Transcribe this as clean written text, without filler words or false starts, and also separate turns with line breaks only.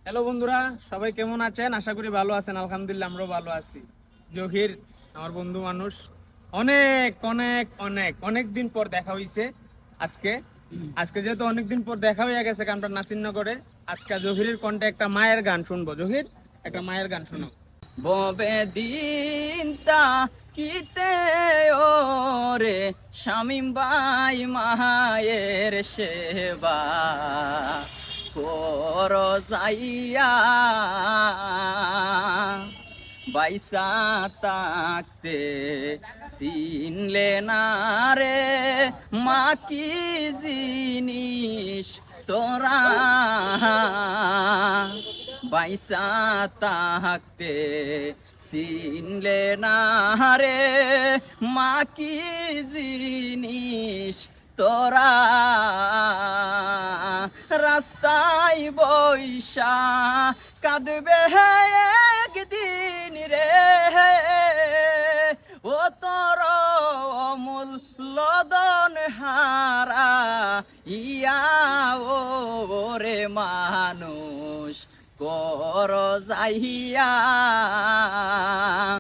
Hello বন্ধুরা, সবাই কেমন আছেন? আশা করি ভালো আছেন। আলহামদুলিল্লাহ, আমরাও ভালো আছি। জহির আমার বন্ধু মানুষ, অনেক অনেক অনেক অনেক দিন পর দেখা হইছে। আজকে আজকে যেহেতু অনেক দিন পর দেখা হয়ে গেছে আমরা নাসিরনগরে, আজকে জহিরের কণ্ঠে একটা মায়ের গান শুনবো। জহির, একটা মায়ের গান শোনো।
ববে দিনটা কিতে ওরে শামিম ভাই মায়ের সেবা কর যাইয়া বাইসা তাকতে চিনলে না রে মা কি জিনিস তোরা বাইসা তাকতে চিনলে না রে মা কি জিনিস তোরা রাস্তায় বৈশা কাঁদবে একদিন রে ও তোর অমূল লদন হারা ইয়া ও রে মানুষ কর যাইয়া